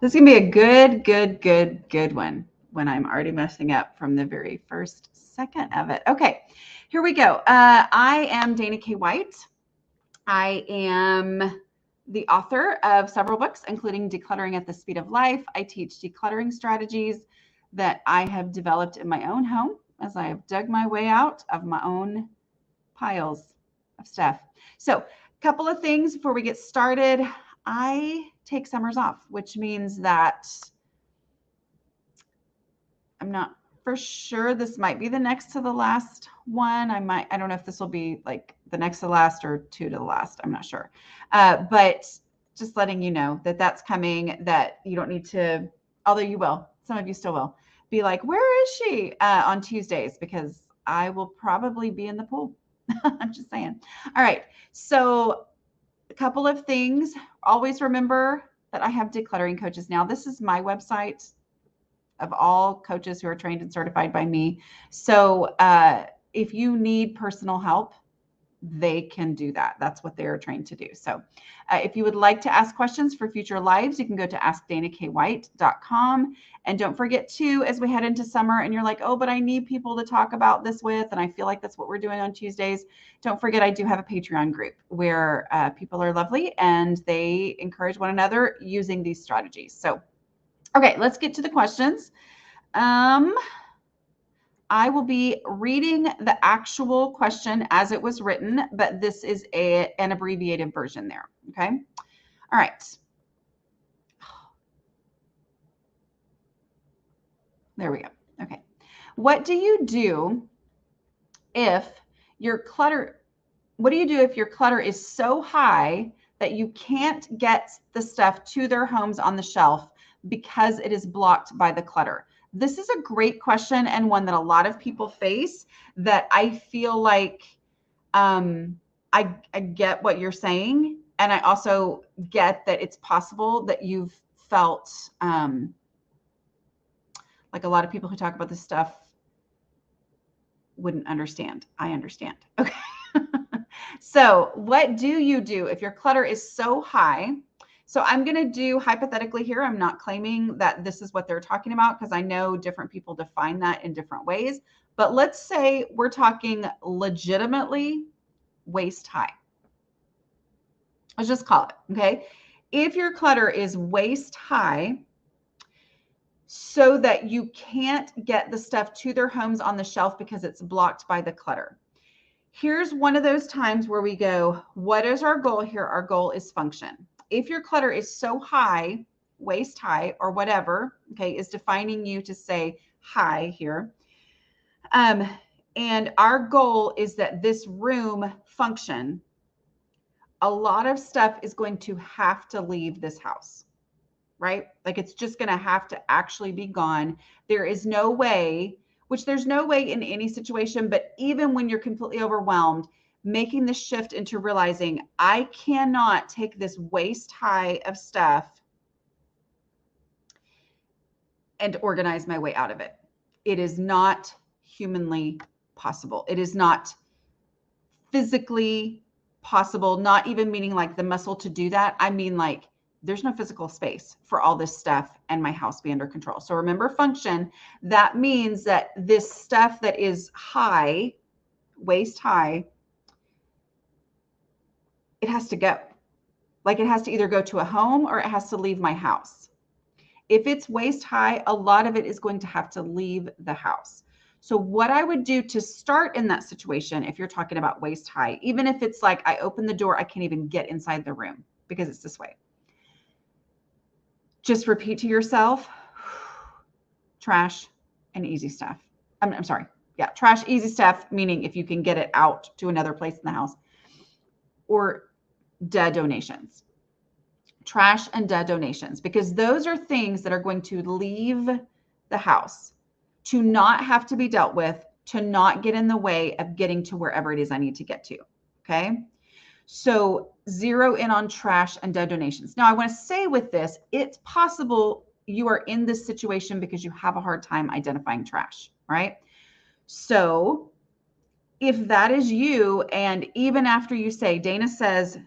This is going to be a good one when I'm already messing up from the very first second of it. Okay, here we go. I am Dana K. White. I am the author of several books, including Decluttering at the Speed of Life. I teach decluttering strategies that I have developed in my own home as I have dug my way out of my own piles of stuff. So, a couple of things before we get started. I take summers off, which means that I'm not for sure. This might be the next to the last one. I don't know if this will be like the next to the last or two to the last. I'm not sure. But just letting you know that that's coming, that you don't need to, although you will, some of you still will, be like, where is she on Tuesdays? Because I will probably be in the pool. I'm just saying. All right. So, a couple of things. Always remember that I have decluttering coaches now. This is my website of all coaches who are trained and certified by me. So if you need personal help, they can do that. That's what they are trained to do. So if you would like to ask questions for future lives, you can go to askdanakWhite.com. And don't forget to, as we head into summer and you're like, oh, but I need people to talk about this with, and I feel like that's what we're doing on Tuesdays. Don't forget, I do have a Patreon group where people are lovely and they encourage one another using these strategies. So, okay, let's get to the questions. I will be reading the actual question as it was written, but this is an abbreviated version there, okay? All right. There we go. Okay. What do you do if your clutter is so high that you can't get the stuff to their homes on the shelf because it is blocked by the clutter? This is a great question and one that a lot of people face, that I feel like I get what you're saying. And I also get that it's possible that you've felt like a lot of people who talk about this stuff wouldn't understand. I understand. Okay. So what do you do if your clutter is so high? So I'm going to do hypothetically here. I'm not claiming that this is what they're talking about because I know different people define that in different ways. But let's say we're talking legitimately waist high. Let's just call it, okay? If your clutter is waist high so that you can't get the stuff to their homes on the shelf because it's blocked by the clutter. Here's one of those times where we go, what is our goal here? Our goal is function. If your clutter is so high, waist high or whatever, okay, is defining you to say high here. And our goal is that this room function. A lot of stuff is going to have to leave this house, right? Like it's just going to have to actually be gone. There is no way, which there's no way in any situation, but even when you're completely overwhelmed, making the shift into realizing I cannot take this waist high of stuff and organize my way out of it. It is not humanly possible. It is not physically possible, not even meaning like the muscle to do that. I mean, like there's no physical space for all this stuff and my house be under control. So remember function, that means that this stuff that is high, waist high, it has to go. Like it has to either go to a home or it has to leave my house. If it's waist high, a lot of it is going to have to leave the house. So what I would do to start in that situation, if you're talking about waist high, even if it's like I open the door, I can't even get inside the room because it's this way. Just repeat to yourself, trash and easy stuff. I'm sorry. Yeah, trash, easy stuff, meaning if you can get it out to another place in the house, or dead donations. Trash and dead donations, because those are things that are going to leave the house, to not have to be dealt with, to not get in the way of getting to wherever it is I need to get to. Okay. So zero in on trash and dead donations. Now I want to say with this, it's possible you are in this situation because you have a hard time identifying trash, right? So if that is you, and even after you say, Dana says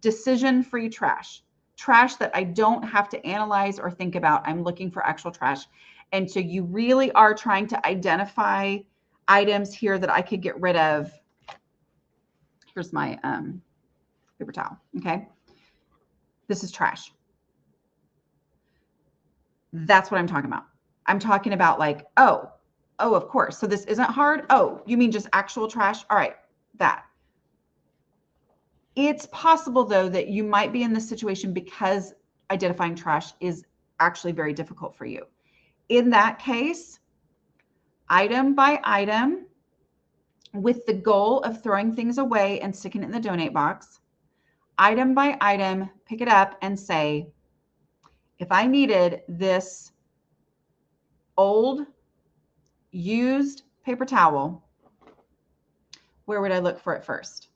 decision-free trash, trash that I don't have to analyze or think about. I'm looking for actual trash. And so you really are trying to identify items here that I could get rid of. Here's my paper towel. Okay. This is trash. That's what I'm talking about. I'm talking about like, oh, of course. So this isn't hard. Oh, you mean just actual trash? All right. That. It's possible though that you might be in this situation because identifying trash is actually very difficult for you. In that case, item by item, with the goal of throwing things away and sticking it in the donate box, item by item, pick it up and say, if I needed this old used paper towel, where would I look for it first?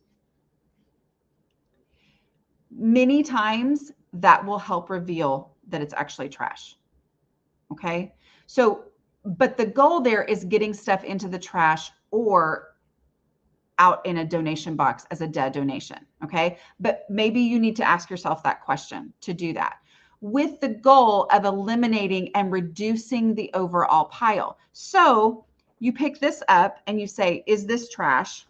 Many times that will help reveal that it's actually trash. Okay. So, but the goal there is getting stuff into the trash or out in a donation box as a dead donation. Okay. But maybe you need to ask yourself that question to do that with the goal of eliminating and reducing the overall pile. So you pick this up and you say, is this trash?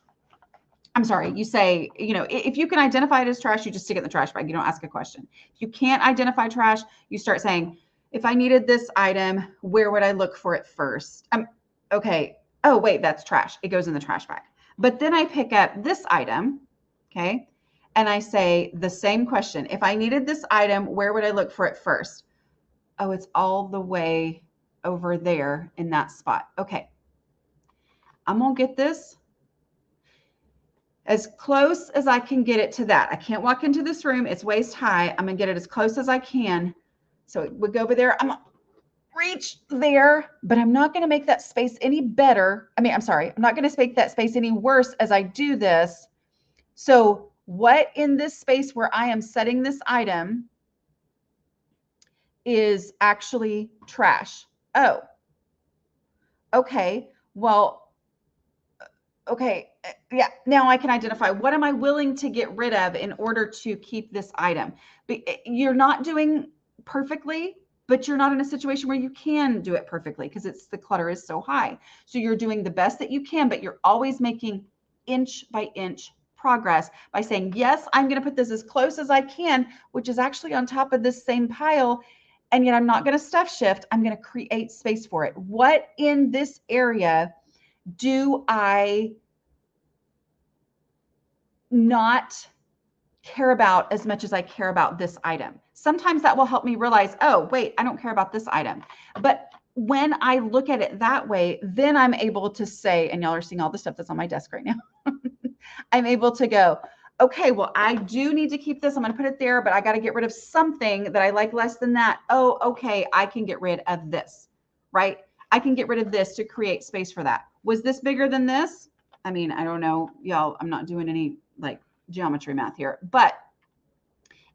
I'm sorry, you say, you know, if you can identify it as trash, you just stick it in the trash bag. You don't ask a question. If you can't identify trash, you start saying, if I needed this item, where would I look for it first? Okay. Oh, wait, that's trash. It goes in the trash bag. But then I pick up this item, okay, and I say the same question. If I needed this item, where would I look for it first? Oh, it's all the way over there in that spot. Okay. I'm going to get this as close as I can get it to that. I can't walk into this room. It's waist high. I'm going to get it as close as I can. So it would go over there. I'm going to reach there, but I'm not going to make that space any better. I'm not going to make that space any worse as I do this. So what in this space where I am setting this item is actually trash? Oh, okay. Well, okay, yeah, now I can identify what am I willing to get rid of in order to keep this item. You're not doing perfectly, but you're not in a situation where you can do it perfectly because the clutter is so high. So you're doing the best that you can, but you're always making inch by inch progress by saying, yes, I'm going to put this as close as I can, which is actually on top of this same pile. And yet I'm not going to stuff shift. I'm going to create space for it. What in this area do I not care about as much as I care about this item? Sometimes that will help me realize, oh, wait, I don't care about this item. But when I look at it that way, then I'm able to say, and y'all are seeing all the stuff that's on my desk right now. I'm able to go, okay, well, I do need to keep this. I'm going to put it there, but I got to get rid of something that I like less than that. Oh, okay, I can get rid of this, right? I can get rid of this to create space for that. Was this bigger than this? I mean, I don't know, y'all, I'm not doing any like geometry math here, but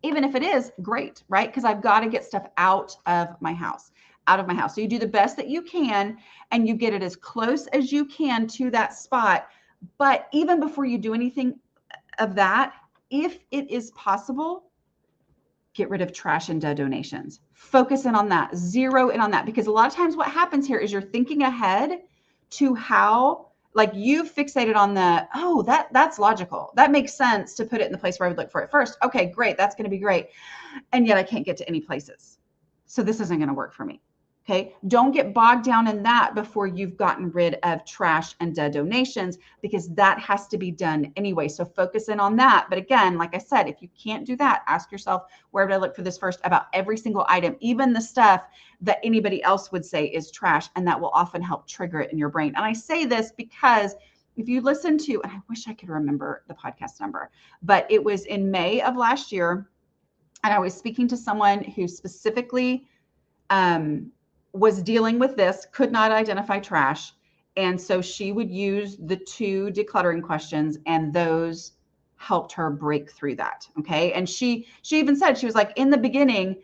even if it is, great, right? Because I've got to get stuff out of my house. So you do the best that you can and you get it as close as you can to that spot. But even before you do anything of that, if it is possible, get rid of trash and donations. Focus in on that, zero in on that, because a lot of times what happens here is you're thinking ahead to how, like you fixated on the, oh, that's logical. That makes sense to put it in the place where I would look for it first. Okay, great. That's going to be great. And yet I can't get to any places. So this isn't going to work for me. Okay. Don't get bogged down in that before you've gotten rid of trash and donations, because that has to be done anyway. So focus in on that. But again, like I said, if you can't do that, ask yourself, where would I look for this first about every single item, even the stuff that anybody else would say is trash. And that will often help trigger it in your brain. And I say this because if you listen to, and I wish I could remember the podcast number, but it was in May of last year. And I was speaking to someone who specifically, was dealing with this, could not identify trash. And so she would use the 2 decluttering questions, and those helped her break through that. Okay. And she even said, she was like, in the beginning,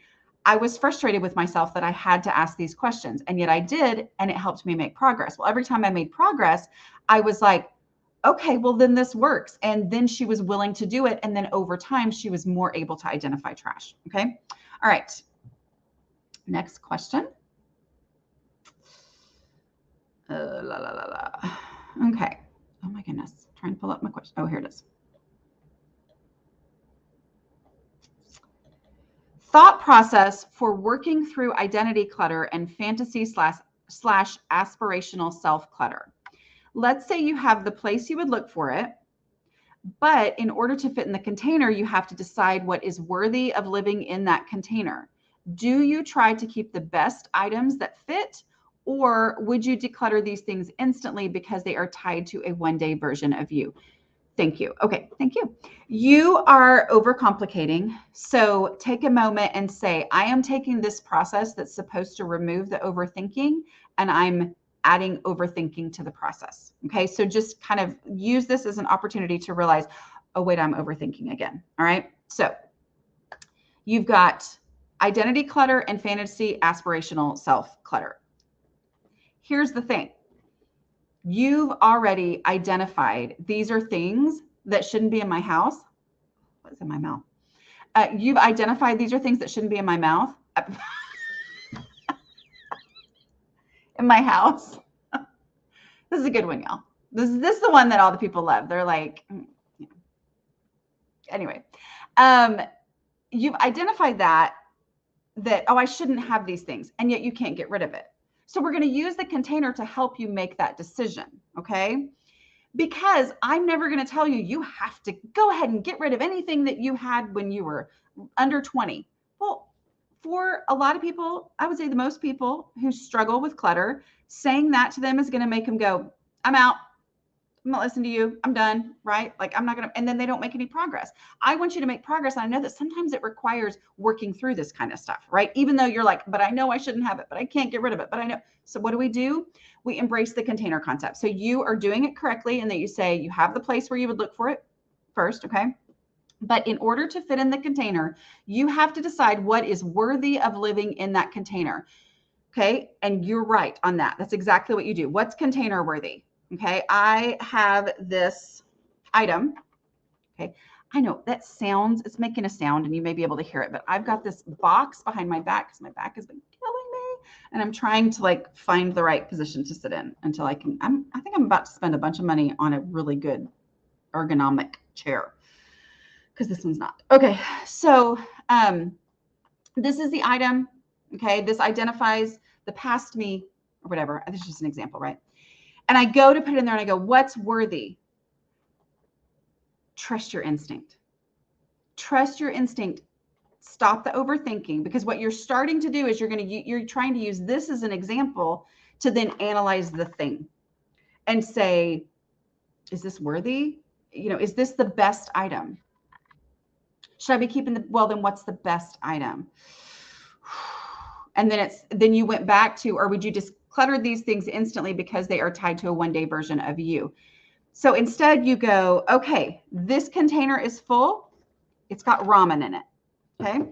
I was frustrated with myself that I had to ask these questions, and yet I did, and it helped me make progress. Well, every time I made progress, I was like, okay, well, then this works. And then she was willing to do it. And then over time, she was more able to identify trash. Okay. All right. Next question. Okay. Oh my goodness. Trying to pull up my question. Oh, here it is. Thought process for working through identity clutter and fantasy slash aspirational self-clutter. Let's say you have the place you would look for it, but in order to fit in the container, you have to decide what is worthy of living in that container. Do you try to keep the best items that fit, or would you declutter these things instantly because they are tied to a one-day version of you? Thank you. Okay, thank you. You are overcomplicating. So take a moment and say, I am taking this process that's supposed to remove the overthinking, and I'm adding overthinking to the process. Okay, so just kind of use this as an opportunity to realize, oh, wait, I'm overthinking again. All right, so you've got identity clutter and fantasy aspirational self clutter. Here's the thing. You've already identified these are things that shouldn't be in my house. What's in my mouth? You've identified these are things that shouldn't be in my mouth. In my house. This is a good one, y'all. This is the one that all the people love. They're like, yeah. Anyway, you've identified that, oh, I shouldn't have these things, and yet you can't get rid of it. So we're going to use the container to help you make that decision, okay? Because I'm never going to tell you, you have to go ahead and get rid of anything that you had when you were under 20. Well, for a lot of people, I would say the most people who struggle with clutter, saying that to them is going to make them go, I'm out. I'm not listening to you. I'm done, right? Like I'm not going to, and then they don't make any progress. I want you to make progress. And I know that sometimes it requires working through this kind of stuff, right? Even though you're like, but I know I shouldn't have it, but I can't get rid of it, but I know. So what do? We embrace the container concept. So you are doing it correctly, and that you say you have the place where you would look for it first, okay? But in order to fit in the container, you have to decide what is worthy of living in that container, okay? And you're right on that. That's exactly what you do. What's container worthy? Okay, I have this item. Okay, I know that sounds, it's making a sound and you may be able to hear it, but I've got this box behind my back because my back has been killing me. And I'm trying to like find the right position to sit in until I can, I think I'm about to spend a bunch of money on a really good ergonomic chair because this one's not. Okay, so this is the item. Okay, this identifies the past me or whatever. This is just an example, right? And I go to put it in there and I go, what's worthy? Trust your instinct. Trust your instinct. Stop the overthinking, because what you're starting to do is you're trying to use this as an example to then analyze the thing and say, is this worthy? You know, is this the best item? Should I be keeping well, then what's the best item? And then you went back to, or would you just clutter these things instantly because they are tied to a one-day version of you? So instead you go, okay, this container is full. It's got ramen in it. Okay.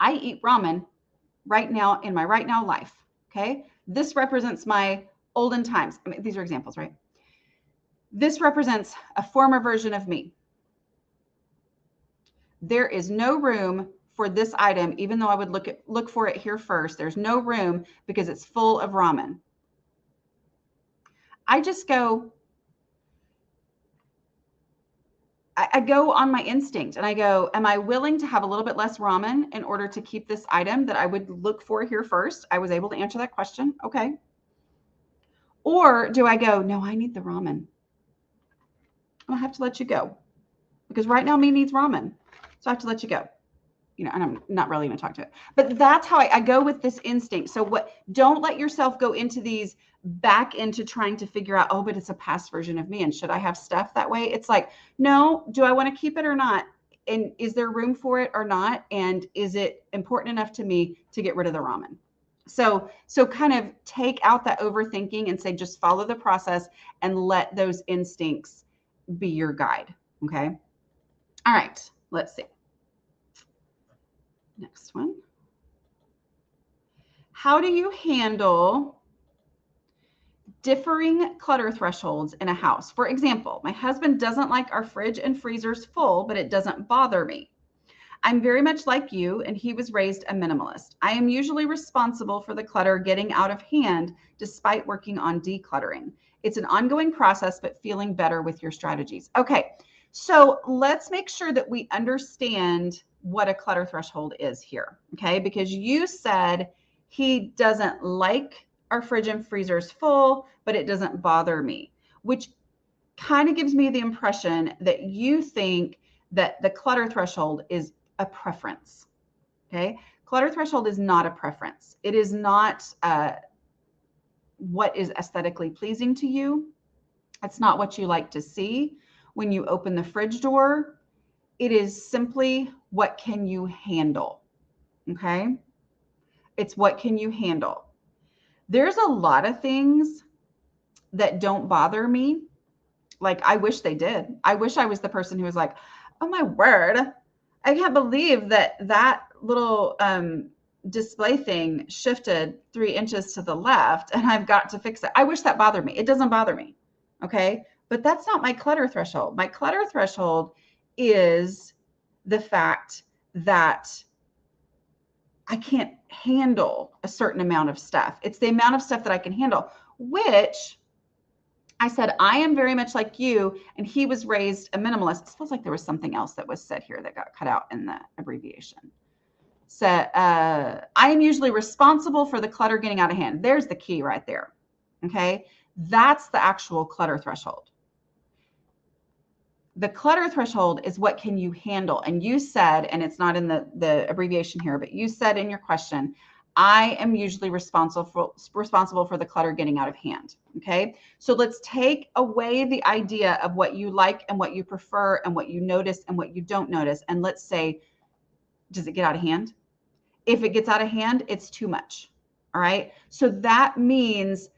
I eat ramen right now in my right now life. Okay. This represents my olden times. I mean, these are examples, right? This represents a former version of me. There is no room for this item, even though I would look for it here first. There's no room because it's full of ramen. I just go, I go on my instinct and I go, am I willing to have a little bit less ramen in order to keep this item that I would look for here first? I was able to answer that question. Okay. Or do I go, no, I need the ramen. I'll have to let you go because right now me needs ramen. So I have to let you go. You know, and I'm not really going to talk to it, but that's how I go with this instinct. So don't let yourself go into these back into trying to figure out, oh, but it's a past version of me. And should I have stuff that way? It's like, no, do I want to keep it or not? And is there room for it or not? And is it important enough to me to get rid of the ramen? So kind of take out that overthinking and say, just follow the process and let those instincts be your guide. Okay. All right. Let's see. Next one. How do you handle differing clutter thresholds in a house. For example, my husband doesn't like our fridge and freezers full, but it doesn't bother me. I'm very much like you, and he was raised a minimalist. I am usually responsible for the clutter getting out of hand despite working on decluttering. It's an ongoing process, but feeling better with your strategies. Okay, so let's make sure that we understand what a clutter threshold is here, okay? Because you said he doesn't like our fridge and freezers full, but it doesn't bother me, which kind of gives me the impression that you think that the clutter threshold is a preference. Okay. Clutter threshold is not a preference. It is not what is aesthetically pleasing to you. It's not what you like to see when you open the fridge door. It is simply what can you handle. Okay. It's what can you handle. There's a lot of things that don't bother me. Like, I wish they did. I wish I was the person who was like, oh my word, I can't believe that little display thing shifted 3 inches to the left and I've got to fix it. I wish that bothered me. It doesn't bother me. Okay. But that's not my clutter threshold. My clutter threshold is the fact that I can't handle a certain amount of stuff. It's the amount of stuff that I can handle, which I said, I am very much like you, and he was raised a minimalist. It feels like there was something else that was said here that got cut out in the abbreviation. So I am usually responsible for the clutter getting out of hand. There's the key right there. Okay. That's the actual clutter threshold. The clutter threshold is what can you handle? And you said, and it's not in the abbreviation here, but you said in your question, I am usually responsible for the clutter getting out of hand. Okay. So let's take away the idea of what you like and what you prefer and what you notice and what you don't notice. And let's say, does it get out of hand? If it gets out of hand, it's too much. All right. So that means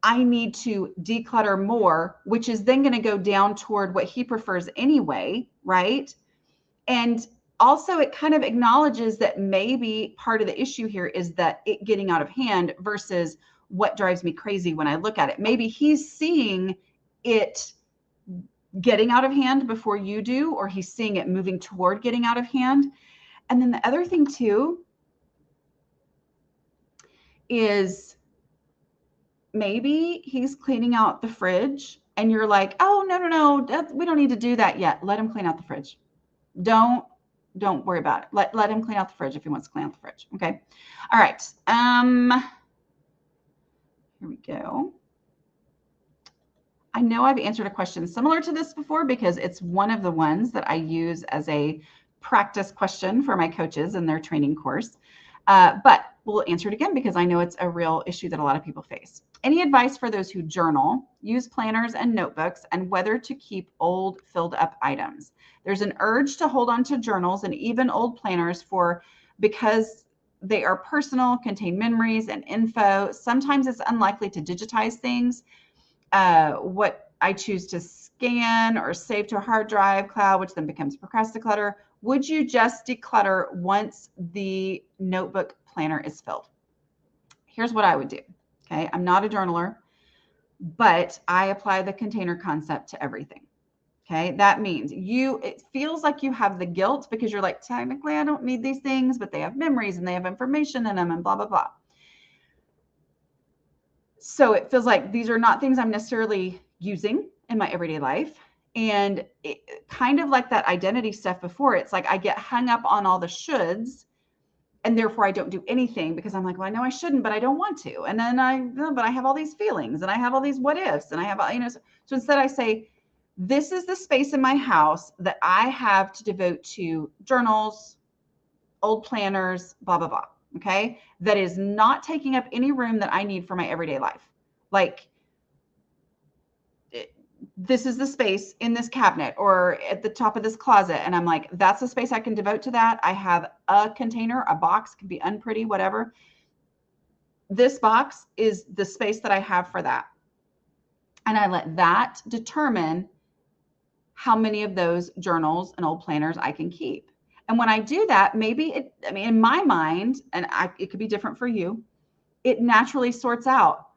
I need to declutter more, which is then going to go down toward what he prefers anyway. Right. And also, it kind of acknowledges that maybe part of the issue here is that it getting out of hand versus what drives me crazy when I look at it. Maybe he's seeing it getting out of hand before you do, or he's seeing it moving toward getting out of hand. And then the other thing too is maybe he's cleaning out the fridge and you're like, oh, no, we don't need to do that yet. Let him clean out the fridge. Don't worry about it. Let him clean out the fridge if he wants to clean out the fridge. Okay. All right. Here we go. I know I've answered a question similar to this before because it's one of the ones that I use as a practice question for my coaches in their training course. But we'll answer it again because I know it's a real issue that a lot of people face. Any advice for those who journal, use planners and notebooks, and whether to keep old filled up items? There's an urge to hold on to journals and even old planners because they are personal, contain memories and info. Sometimes it's unlikely to digitize things. What I choose to scan or save to a hard drive cloud, which then becomes procrastinator. Would you just declutter once the notebook planner is filled? Here's what I would do. Okay. I'm not a journaler, but I apply the container concept to everything. Okay. That means it feels like you have the guilt because you're like, technically I don't need these things, but they have memories and they have information in them and blah, blah, blah. So it feels like these are not things I'm necessarily using in my everyday life. And it, kind of like that identity stuff before, it's like I get hung up on all the shoulds and therefore I don't do anything because I'm like, well, I know I shouldn't, but I don't want to. And then but I have all these feelings and I have all these what ifs and I have, so instead I say, this is the space in my house that I have to devote to journals, old planners, blah, blah, blah. Okay. That is not taking up any room that I need for my everyday life. Like, this is the space in this cabinet or at the top of this closet. And I'm like, that's the space I can devote to that. I have a container, a box, can be unpretty, whatever. This box is the space that I have for that. And I let that determine how many of those journals and old planners I can keep. And when I do that, maybe in my mind, and it could be different for you, it naturally sorts out.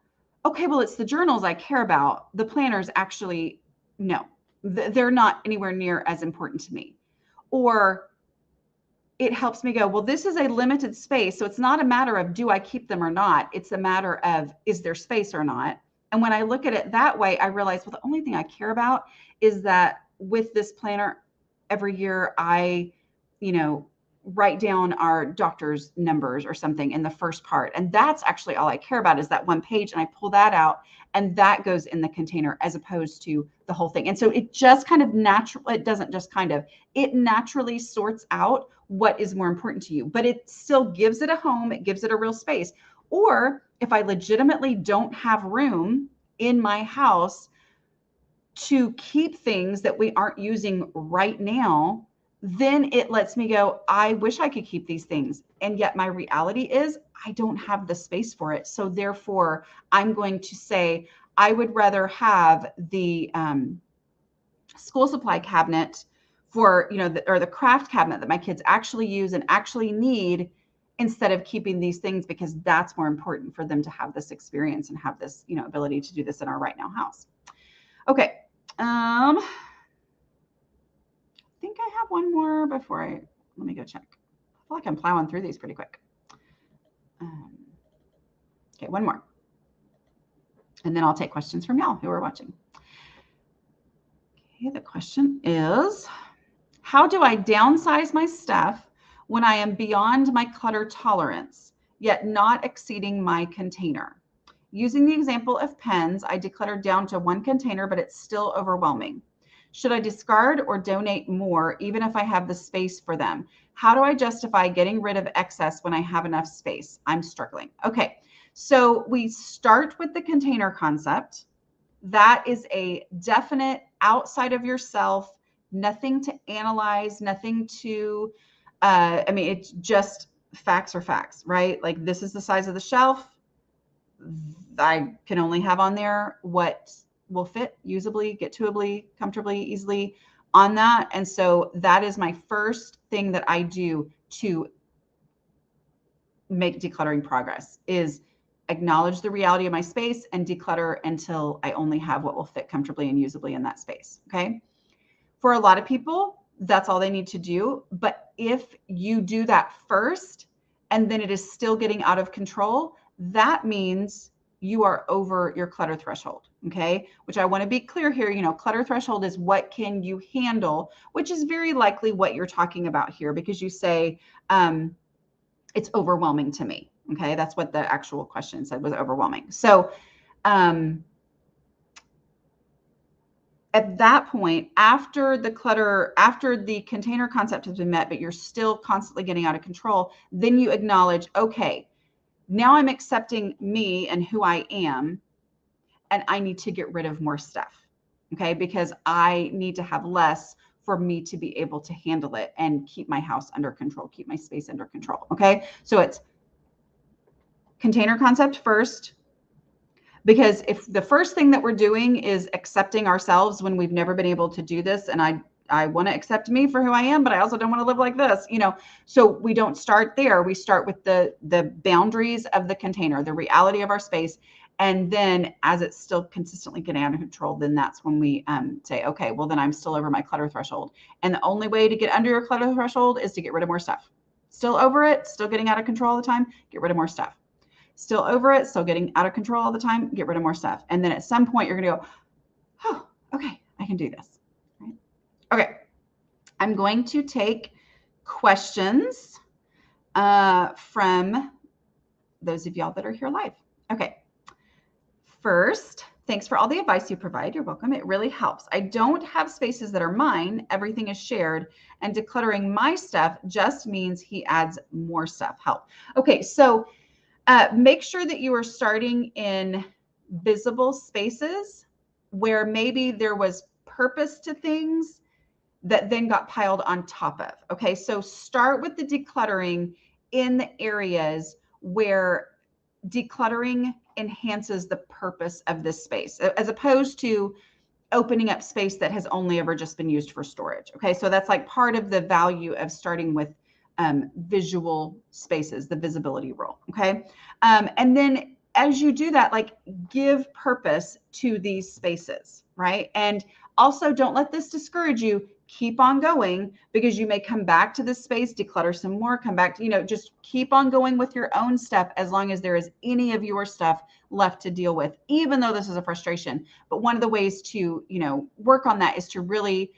okay, well, it's the journals I care about. The planners actually, no, they're not anywhere near as important to me. Or it helps me go, well, this is a limited space. So it's not a matter of do I keep them or not? It's a matter of is there space or not? And when I look at it that way, I realize, well, the only thing I care about is that with this planner, every year I, write down our doctor's numbers or something in the first part. And that's actually all I care about is that one page. And I pull that out and that goes in the container as opposed to the whole thing. And so it just kind of it doesn't just kind of, it naturally sorts out what is more important to you, but it still gives it a home. It gives it a real space. Or if I legitimately don't have room in my house to keep things that we aren't using right now, then it lets me go, I wish I could keep these things. And yet my reality is I don't have the space for it. So therefore, I'm going to say, I would rather have the school supply cabinet for, or the craft cabinet that my kids actually use and actually need instead of keeping these things, because that's more important for them to have this experience and have this, ability to do this in our right now house. Okay. I think I have one more before let me go check. I feel like I'm plowing through these pretty quick. Okay, one more. And then I'll take questions from y'all who are watching. Okay, the question is, how do I downsize my stuff when I am beyond my clutter tolerance, yet not exceeding my container? Using the example of pens, I decluttered down to one container, but it's still overwhelming. Should I discard or donate more, even if I have the space for them? How do I justify getting rid of excess when I have enough space? I'm struggling. Okay, so we start with the container concept. That is a definite outside of yourself, nothing to analyze, nothing to, it's just facts are facts, right? Like this is the size of the shelf. I can only have on there what will fit usably, get toably, comfortably, easily on that. And so that is my first thing that I do to make decluttering progress, is acknowledge the reality of my space and declutter until I only have what will fit comfortably and usably in that space. Okay. For a lot of people, that's all they need to do. But if you do that first and then it is still getting out of control, that means you are over your clutter threshold. Okay. Which I want to be clear here, clutter threshold is what can you handle, which is very likely what you're talking about here, because you say, it's overwhelming to me. Okay. That's what the actual question said, was overwhelming. So, at that point, after the container concept has been met, but you're still constantly getting out of control, then you acknowledge, okay, now I'm accepting me and who I am, and I need to get rid of more stuff. Okay. Because I need to have less for me to be able to handle it and keep my house under control, keep my space under control. Okay. So it's container concept first, because if the first thing that we're doing is accepting ourselves when we've never been able to do this, and I want to accept me for who I am, but I also don't want to live like this, so we don't start there. We start with the boundaries of the container, the reality of our space. And then as it's still consistently getting out of control, then that's when we say, okay, well, then I'm still over my clutter threshold. And the only way to get under your clutter threshold is to get rid of more stuff. Still over it, still getting out of control all the time, get rid of more stuff. Still over it, still getting out of control all the time, get rid of more stuff. And then at some point you're going to go, oh, okay, I can do this. Right? Okay. I'm going to take questions from those of y'all that are here live. Okay. First, thanks for all the advice you provide. You're welcome. It really helps. I don't have spaces that are mine. Everything is shared, and decluttering my stuff just means he adds more stuff. Help. Okay. So make sure that you are starting in visible spaces where maybe there was purpose to things that then got piled on top of. Okay, so start with the decluttering in the areas where decluttering enhances the purpose of this space, as opposed to opening up space that has only ever just been used for storage. Okay, so that's like part of the value of starting with visual spaces, the visibility rule. Okay. And then as you do that, like, give purpose to these spaces, right? And also don't let this discourage you. Keep on going, because you may come back to this space, declutter some more, come back to, just keep on going with your own stuff as long as there is any of your stuff left to deal with, even though this is a frustration. But one of the ways to, work on that is to really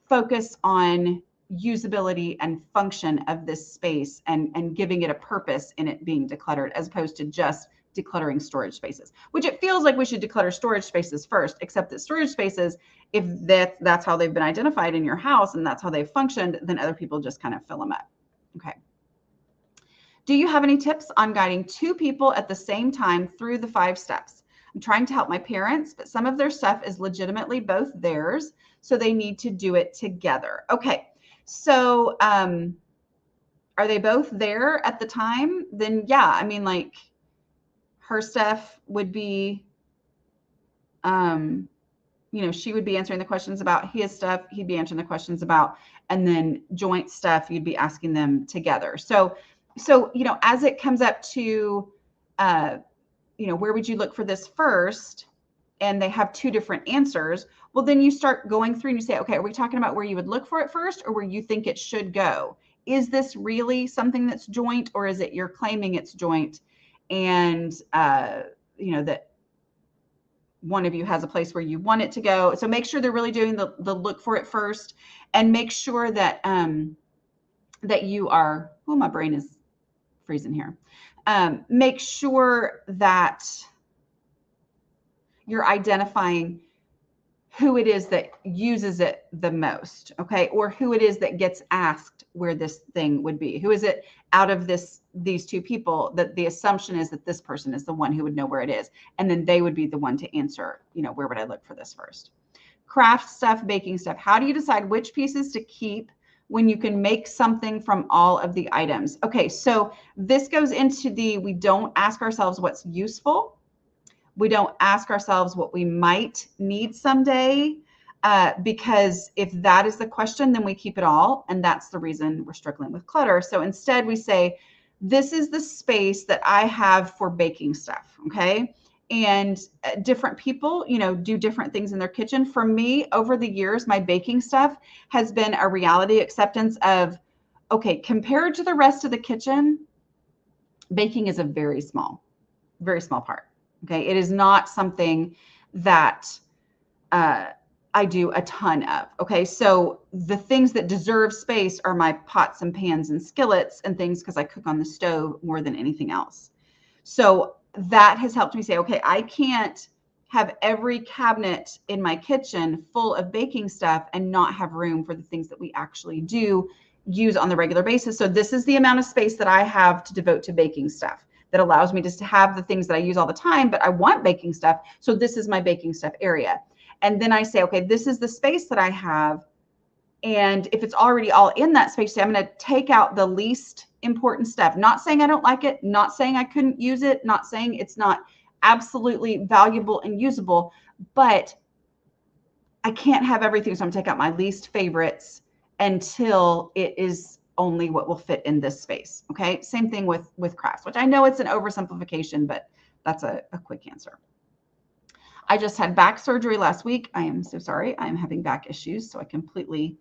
focus on usability and function of this space, and giving it a purpose in it being decluttered, as opposed to just decluttering storage spaces, which it feels like we should declutter storage spaces first, except that storage spaces, if that's how they've been identified in your house and that's how they've functioned, then other people just kind of fill them up. Okay. Do you have any tips on guiding two people at the same time through the 5 steps? I'm trying to help my parents, but some of their stuff is legitimately both theirs, so they need to do it together. Okay. So, are they both there at the time? Then yeah, I mean, like, her stuff would be, she would be answering the questions about his stuff. He'd be answering the questions about, and then joint stuff, you'd be asking them together. So, as it comes up to, where would you look for this first? And they have 2 different answers. Well, then you start going through and you say, okay, are we talking about where you would look for it first, or where you think it should go? Is this really something that's joint, or is it you're claiming it's joint? And, that one of you has a place where you want it to go. So make sure they're really doing the look for it first, and make sure that, that you are, oh, my brain is freezing here. Make sure that you're identifying who it is that uses it the most, okay? Or who it is that gets asked where this thing would be. Who is it out of these 2 people that the assumption is that this person is the one who would know where it is, and then they would be the one to answer, where would I look for this first? Craft stuff, baking stuff. How do you decide which pieces to keep when you can make something from all of the items? Okay, so this goes into we don't ask ourselves what's useful. We don't ask ourselves what we might need someday, because if that is the question, then we keep it all. And that's the reason we're struggling with clutter. So instead we say, this is the space that I have for baking stuff. Okay. And different people, do different things in their kitchen. For me, over the years, my baking stuff has been a reality acceptance of, okay, compared to the rest of the kitchen, baking is a very small part. Okay. It is not something that I do a ton of. Okay. So the things that deserve space are my pots and pans and skillets and things, because I cook on the stove more than anything else. So that has helped me say, okay, I can't have every cabinet in my kitchen full of baking stuff and not have room for the things that we actually do use on the regular basis. So this is the amount of space that I have to devote to baking stuff. That allows me just to have the things that I use all the time, but I want baking stuff. So this is my baking stuff area. And then I say, okay, this is the space that I have. And if it's already all in that space, I'm going to take out the least important stuff. Not saying I don't like it, not saying I couldn't use it, not saying it's not absolutely valuable and usable, but I can't have everything. So I'm going to take out my least favorites until it is only what will fit in this space. Okay. Same thing with crafts, which I know it's an oversimplification, but that's a quick answer. I just had back surgery last week. I am so sorry. I am having back issues. So I completely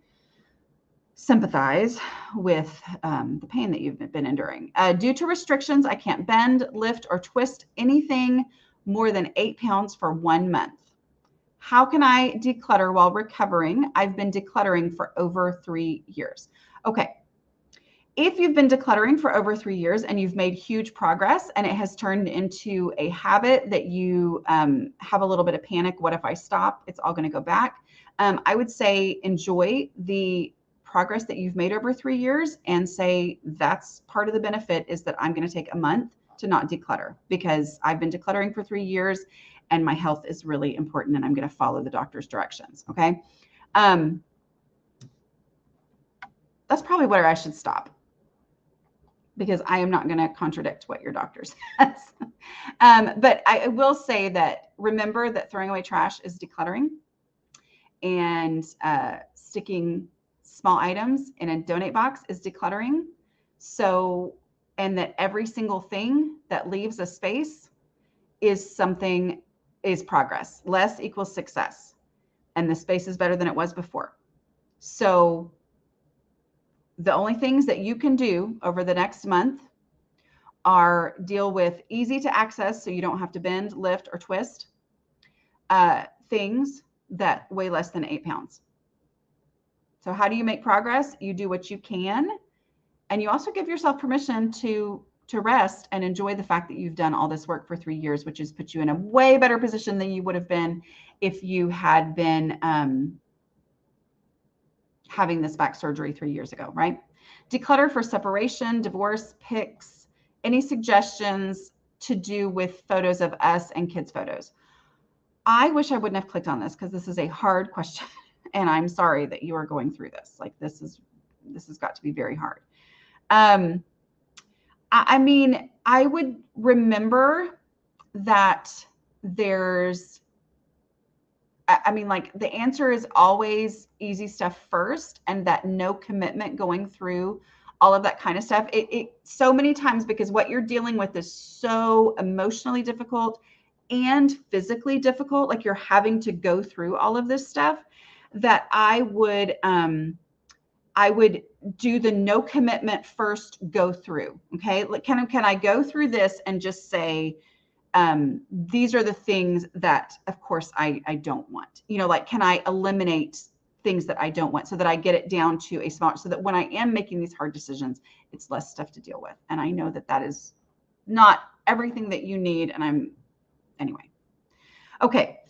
sympathize with the pain that you've been enduring. Due to restrictions, I can't bend, lift, or twist anything more than 8 pounds for 1 month. How can I declutter while recovering? I've been decluttering for over 3 years. Okay. If you've been decluttering for over 3 years and you've made huge progress and it has turned into a habit that you have a little bit of panic, what if I stop? It's all going to go back. I would say enjoy the progress that you've made over 3 years and say that's part of the benefit, is that I'm going to take a month to not declutter, because I've been decluttering for 3 years and my health is really important and I'm going to follow the doctor's directions. Okay. That's probably where I should stop, because I am not going to contradict what your doctor says. But I will say that remember that throwing away trash is decluttering, and sticking small items in a donate box is decluttering. So and that every single thing that leaves a space is progress. Less equals success. And the space is better than it was before. So the only things that you can do over the next month are deal with easy to access, so you don't have to bend, lift, or twist, things that weigh less than 8 pounds. So how do you make progress? You do what you can, and you also give yourself permission to rest and enjoy the fact that you've done all this work for 3 years, which has put you in a way better position than you would have been if you had been having this back surgery 3 years ago, right? Declutter for separation, divorce, pics, any suggestions to do with photos of us and kids' photos. I wish I wouldn't have clicked on this because this is a hard question. And I'm sorry that you are going through this. Like this has got to be very hard. I mean, I would remember that like the answer is always easy stuff first, and that no commitment going through all of that kind of stuff. It so many times, because what you're dealing with is so emotionally difficult and physically difficult, like you're having to go through all of this stuff, that I would do the no commitment first go through. Okay. Like, can I go through this and just say, these are the things that, of course, I don't want, like, can I eliminate things that I don't want so that I get it down to a small, so that when I am making these hard decisions, it's less stuff to deal with. And I know that that is not everything that you need. And anyway. Okay.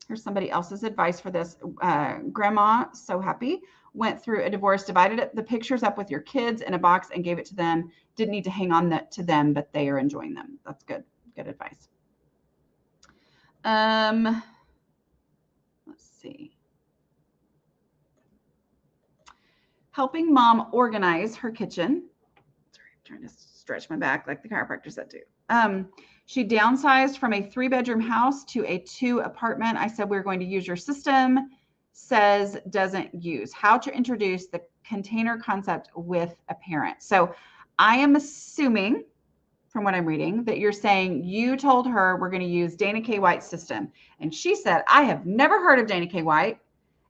Here's somebody else's advice for this. Grandma, so happy, went through a divorce, divided the pictures up with your kids in a box and gave it to them. Didn't need to hang on to them, but they are enjoying them. That's good. Good advice. Let's see. Helping mom organize her kitchen. Sorry, I'm trying to stretch my back like the chiropractor said to. She downsized from a 3-bedroom house to a 2 apartment. I said, we're going to use your system. Says doesn't use. How to introduce the container concept with a parent. So I am assuming from what I'm reading that you're saying you told her we're going to use Dana K. White's system. And she said, I have never heard of Dana K. White.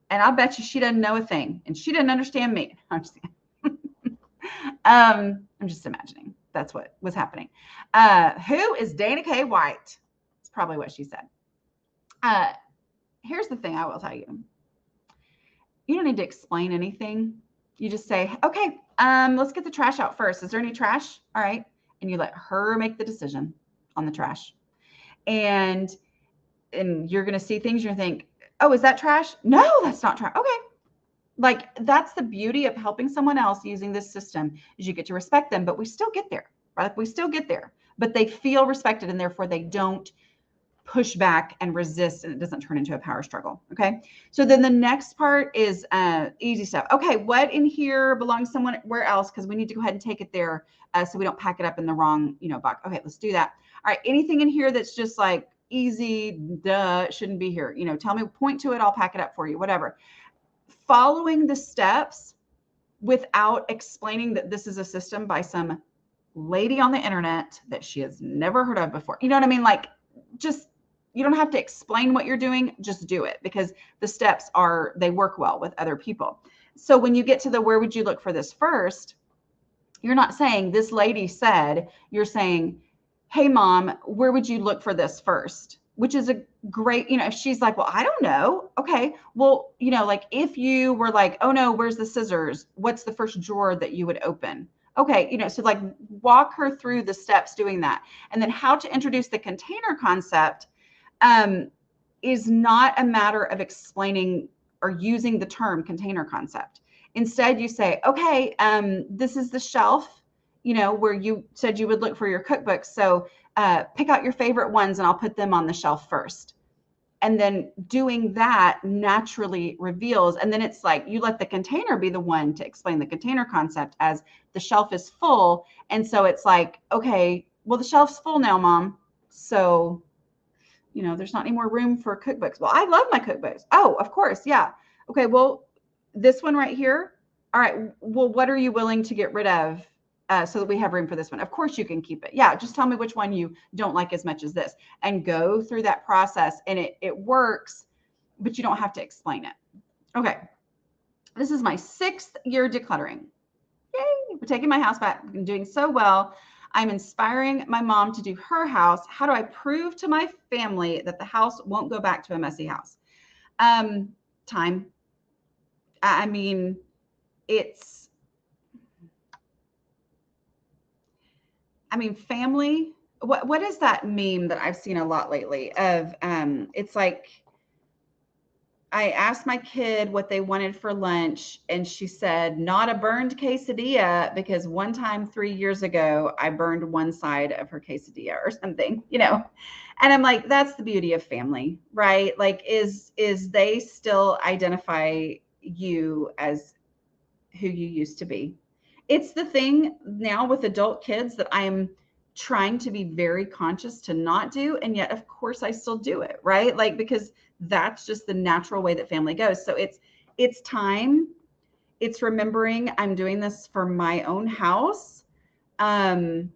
And I'll bet you she doesn't know a thing. And she didn't understand me. I'm just I'm just imagining that's what was happening. Who is Dana K. White? It's probably what she said. Here's the thing I will tell you. You don't need to explain anything. You just say, okay, let's get the trash out first. Is there any trash? All right. And you let her make the decision on the trash. And you're going to see things you're going to think, oh, is that trash? No, that's not trash. Okay. Like, that's the beauty of helping someone else using this system, is you get to respect them, but we still get there, right? We still get there, but they feel respected, and therefore they don't push back and resist, and it doesn't turn into a power struggle. Okay. So then the next part is easy stuff. Okay. What in here belongs somewhere else? Because we need to go ahead and take it there so we don't pack it up in the wrong, box. Okay. Let's do that. All right. Anything in here that's just like easy, duh, shouldn't be here. Tell me, point to it. I'll pack it up for you, whatever. Following the steps without explaining that this is a system by some lady on the internet that she has never heard of before. You know what I mean? Like, just, you don't have to explain what you're doing, just do it, because the steps they work well with other people. So when you get to the, where would you look for this first? You're not saying this lady said, you're saying, hey mom, where would you look for this first? Which is a great, if she's like, well, I don't know. Okay. Well, like if you were like, oh no, where's the scissors? What's the first drawer that you would open? Okay. So like walk her through the steps doing that. And then how to introduce the container concept is not a matter of explaining or using the term container concept. Instead, you say, okay, this is the shelf, where you said you would look for your cookbooks. So pick out your favorite ones and I'll put them on the shelf first. And then doing that naturally reveals, and then it's like you let the container be the one to explain the container concept as the shelf is full. And so it's like, okay, well, the shelf's full now, mom. So, there's not any more room for cookbooks. Well, I love my cookbooks. Oh, of course. Yeah. Okay. Well, this one right here, All right. Well, what are you willing to get rid of so that we have room for this one? Of course you can keep it. Yeah. Just tell me which one you don't like as much as this, and go through that process. And it works, but you don't have to explain it. Okay. This is my 6th year decluttering. Yay. We're taking my house back. I'm doing so well. I'm inspiring my mom to do her house. How do I prove to my family that the house won't go back to a messy house? Time. I mean, family. What is that meme that I've seen a lot lately of, it's like, I asked my kid what they wanted for lunch, and she said, not a burned quesadilla, because one time 3 years ago, I burned one side of her quesadilla or something, And I'm like, that's the beauty of family, right? Like, is they still identify you as who you used to be. It's the thing now with adult kids that I am trying to be very conscious to not do. And yet, of course, I still do it, right? Like, because that's just the natural way that family goes. So it's time. It's remembering I'm doing this for my own house. I'm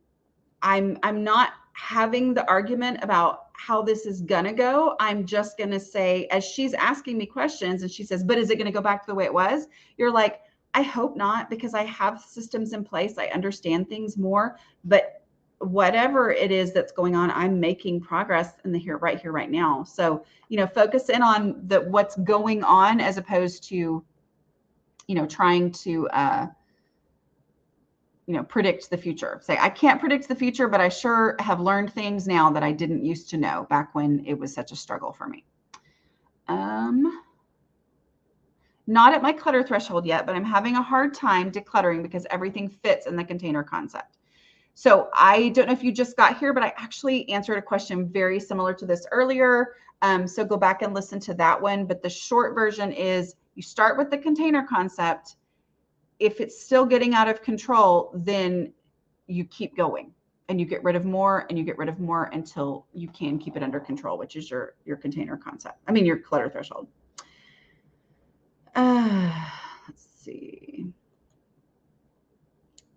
not having the argument about how this is gonna go. I'm just gonna say, as she's asking me questions and she says, but is it gonna go back to the way it was? You're like, I hope not, because I have systems in place. I understand things more, but whatever it is that's going on, I'm making progress in the here, right now. So, focus in on what's going on, as opposed to, trying to, predict the future. Say, I can't predict the future, but I sure have learned things now that I didn't used to know back when it was such a struggle for me. Not at my clutter threshold yet, but I'm having a hard time decluttering because everything fits in the container concept. So I don't know if you just got here, but I actually answered a question very similar to this earlier. So go back and listen to that one. But the short version is, you start with the container concept. If it's still getting out of control, then you keep going and you get rid of more and you get rid of more until you can keep it under control, which is your container concept. I mean, your clutter threshold. Let's see.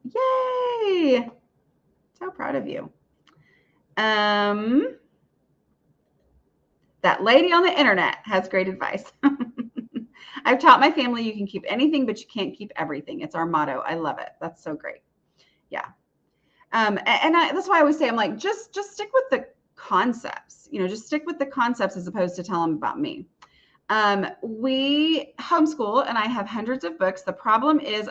Yay. So proud of you. That lady on the internet has great advice. I've taught my family you can keep anything, but you can't keep everything. It's our motto. I love it. That's so great. Yeah. That's why I always say, I'm like, just stick with the concepts, just stick with the concepts as opposed to tell them about me. We homeschool and I have hundreds of books. The problem is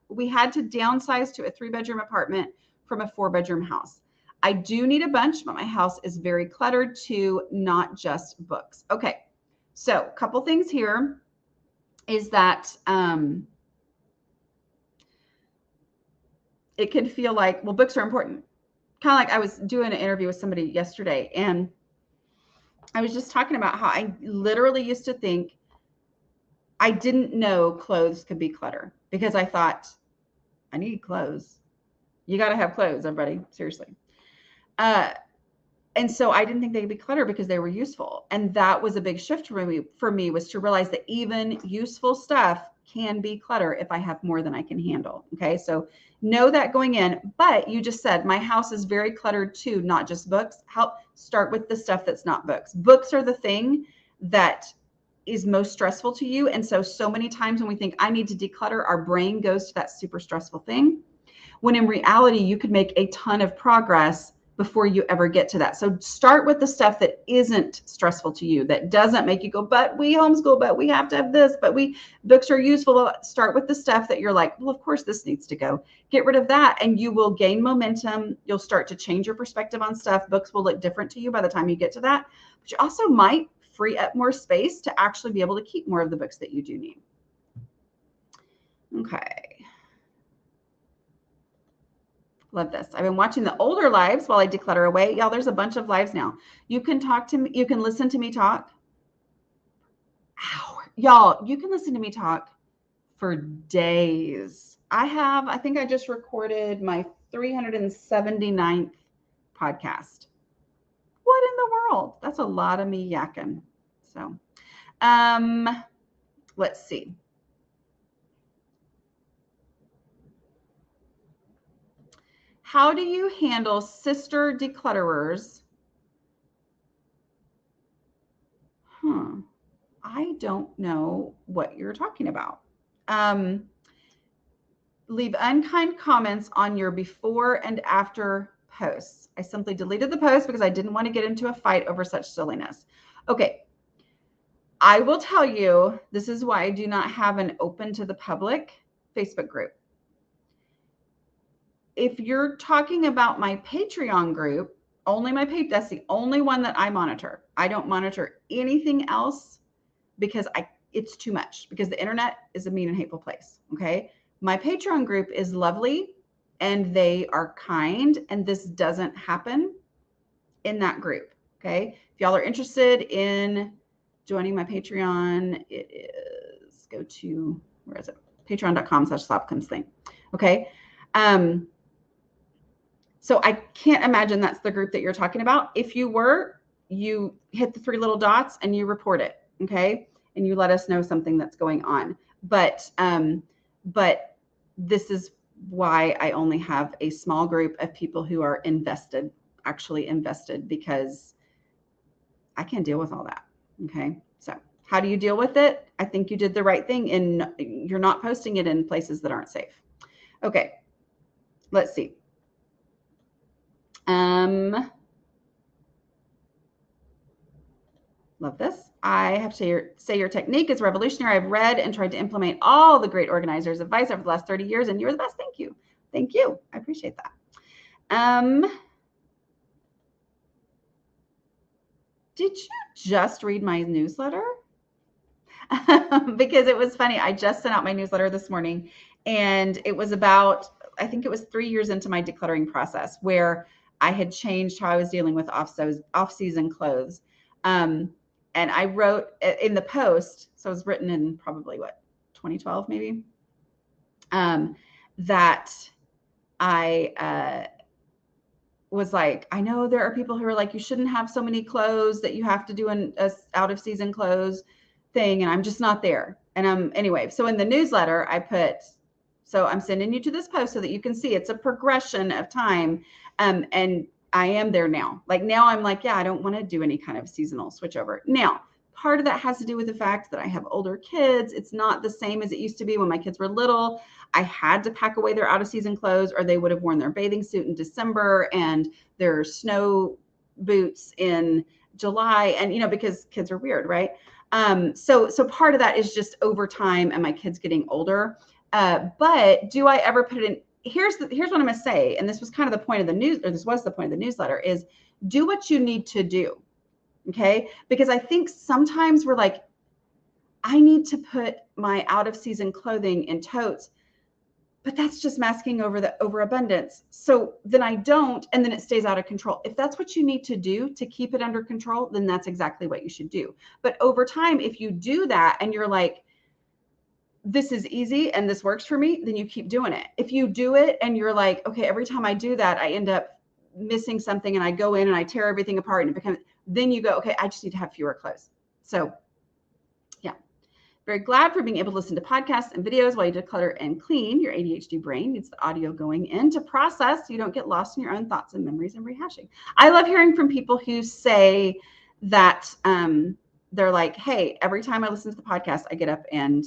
we had to downsize to a 3-bedroom apartment from a 4-bedroom house. I do need a bunch, but my house is very cluttered too, not just books. Okay. So a couple things here is that, it can feel like, well, books are important. Kind of like I was doing an interview with somebody yesterday, and I was just talking about how I literally used to think I didn't know clothes could be clutter, because I thought, I need clothes. You got to have clothes, everybody. Seriously. And so I didn't think they could be clutter because they were useful. And that was a big shift for me, was to realize that even useful stuff can be clutter if I have more than I can handle. Okay. So know that going in, but you just said my house is very cluttered too, not just books. Help start with the stuff that's not books. Books are the thing that is most stressful to you. And so many times when we think I need to declutter, our brain goes to that super stressful thing, when in reality, you could make a ton of progress before you ever get to that. So start with the stuff that isn't stressful to you, that doesn't make you go, but we homeschool, but we have to have this, but books are useful. Start with the stuff that you're like, well, of course this needs to go. Get rid of that and you will gain momentum. You'll start to change your perspective on stuff. Books will look different to you by the time you get to that, but you also might free up more space to actually be able to keep more of the books that you do need. Okay. Love this. I've been watching the older lives while I declutter away. Y'all, there's a bunch of lives now. You can talk to me. You can listen to me talk. Y'all, you can listen to me talk for days. I think I just recorded my 379th podcast. What in the world? That's a lot of me yakking. So, let's see. How do you handle sister declutterers? I don't know what you're talking about. Leave unkind comments on your before and after posts. I simply deleted the post because I didn't want to get into a fight over such silliness. Okay. I will tell you, this is why I do not have an open to the public Facebook group. If you're talking about my Patreon group, that's the only one that I monitor. I don't monitor anything else because it's too much, because the internet is a mean and hateful place. Okay. My Patreon group is lovely and they are kind, and this doesn't happen in that group. Okay. If y'all are interested in joining my Patreon, it is, go to, where is it? Patreon.com/slopcomes Okay. So I can't imagine that's the group that you're talking about. If you were, you hit the 3 little dots and you report it. Okay. And you let us know something that's going on. But this is why I only have a small group of people who are actually invested, because I can't deal with all that. Okay. So how do you deal with it? I think you did the right thing in you're not posting it in places that aren't safe. Okay. Let's see. Love this. I have to say your technique is revolutionary. I've read and tried to implement all the great organizers' advice over the last 30 years, and you're the best. Thank you. Thank you. I appreciate that. Did you just read my newsletter? Because it was funny. I just sent out my newsletter this morning, and it was about, I think it was 3 years into my decluttering process, where I had changed how I was dealing with off-season clothes. And I wrote in the post, so it was written in probably 2012 maybe, that I was like, I know there are people who are like, you shouldn't have so many clothes, that you have to do an out of season clothes thing. And I'm just not there. And anyway, so in the newsletter, I put, so I'm sending you to this post so that you can see it's a progression of time. And I am there now. Like now I'm like, yeah, I don't want to do any kind of seasonal switchover. Now, part of that has to do with the fact that I have older kids. It's not the same as it used to be when my kids were little. I had to pack away their out of season clothes, or they would have worn their bathing suit in December and their snow boots in July. And, because kids are weird, right? So part of that is just over time and my kids getting older. But do I ever put it in? Here's what I'm going to say. And this was kind of the point of the newsletter, is do what you need to do. Okay. Because I think sometimes we're like, I need to put my out of season clothing in totes, but that's just masking over the overabundance. So then I don't, and then it stays out of control. If that's what you need to do to keep it under control, then that's exactly what you should do. But over time, if you do that and you're like, this is easy and this works for me, then you keep doing it. If you do it and you're like, okay, every time I do that, I end up missing something and I go in and I tear everything apart and it becomes, then you go, okay, I just need to have fewer clothes. So yeah, very glad for being able to listen to podcasts and videos while you declutter and clean. Your ADHD brain needs the audio going in to process so you don't get lost in your own thoughts and memories and rehashing. I love hearing from people who say that they're like, hey, every time I listen to the podcast, I get up and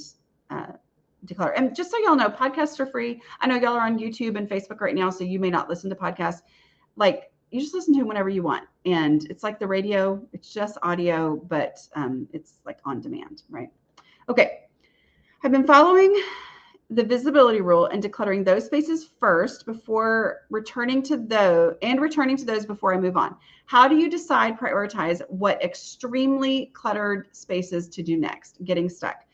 declutter. And just so y'all know, podcasts are free. I know y'all are on YouTube and Facebook right now, so you may not listen to podcasts. Like, you just listen to them whenever you want. And it's like the radio, it's just audio, but it's like on demand, right? Okay. I've been following the visibility rule and decluttering those spaces first before returning to those before I move on. How do you prioritize what extremely cluttered spaces to do next? Getting stuck.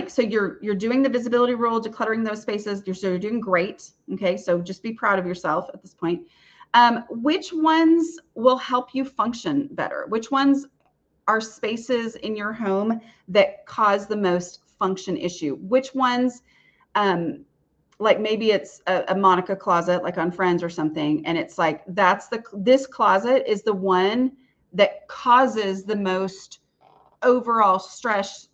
So you're doing the visibility rule, decluttering those spaces. You're doing great. Okay. So just be proud of yourself at this point. Which ones will help you function better? Which ones are spaces in your home that cause the most function issue? Which ones, like maybe it's a Monica closet, like on Friends or something. And it's like, this closet is the one that causes the most overall stress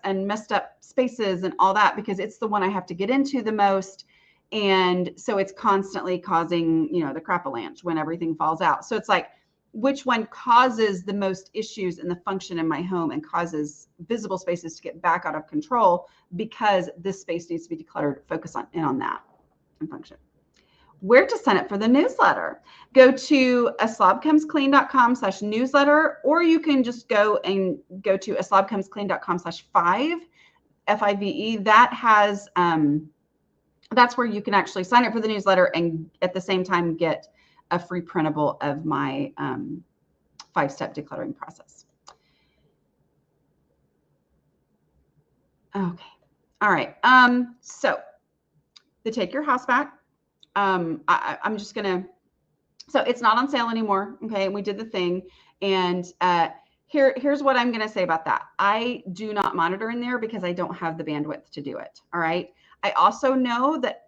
and messed up spaces and all that, because it's the one I have to get into the most. And so it's constantly causing, the crap-a-lanche when everything falls out. So it's like, which one causes the most issues in the function in my home and causes visible spaces to get back out of control, because this space needs to be decluttered. Focus on that and function. Where to sign up for the newsletter. Go to aslobcomesclean.com/newsletter, or you can just go to aslobcomesclean.com/5, FIVE. That has, that's where you can actually sign up for the newsletter and at the same time get a free printable of my 5-step decluttering process. Okay. All right. So the Take Your House Back. I'm just going to, so it's not on sale anymore. Okay. We did the thing. And here's what I'm going to say about that. I do not monitor in there because I don't have the bandwidth to do it. All right. I also know that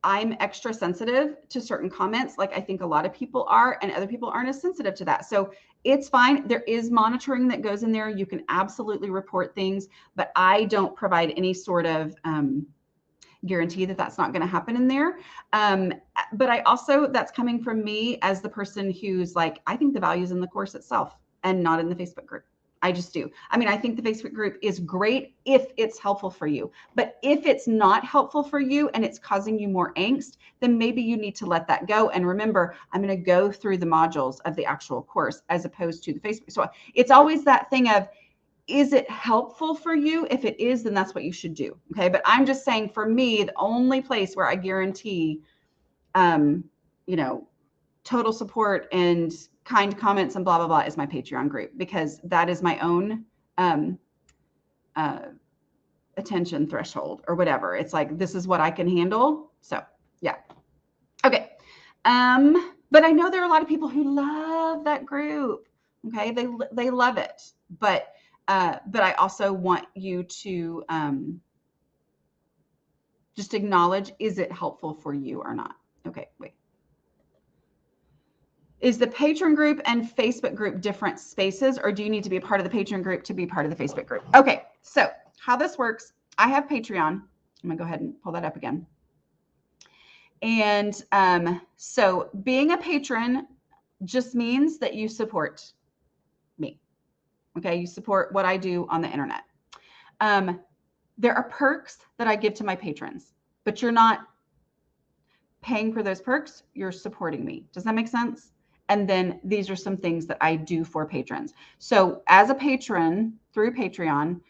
I'm extra sensitive to certain comments, like I think a lot of people are, and other people aren't as sensitive to that. So it's fine. There is monitoring that goes in there. You can absolutely report things, but I don't provide any sort of guarantee that that's not going to happen in there. But I also, that's coming from me as the person who's like, I think the value is in the course itself and not in the Facebook group. I just do. I mean, I think the Facebook group is great if it's helpful for you, but if it's not helpful for you and it's causing you more angst, then maybe you need to let that go. And remember, I'm going to go through the modules of the actual course as opposed to the Facebook. So it's always that thing of, is it helpful for you? If it is, then that's what you should do. Okay. But I'm just saying, for me, the only place where I guarantee, total support and kind comments and blah, blah, blah is my Patreon group, because that is my own attention threshold or whatever. It's like, this is what I can handle. So yeah. Okay. But I know there are a lot of people who love that group. Okay. They love it, but I also want you to just acknowledge, is it helpful for you or not? Okay, wait. Is the Patron group and Facebook group different spaces, or do you need to be a part of the Patron group to be part of the Facebook group? Okay, so how this works, I have Patreon. I'm gonna go ahead and pull that up again. And so being a patron just means that you support me. Okay, you support what I do on the internet. There are perks that I give to my patrons, but you're not paying for those perks, you're supporting me. Does that make sense? And then these are some things that I do for patrons. So as a patron through Patreon,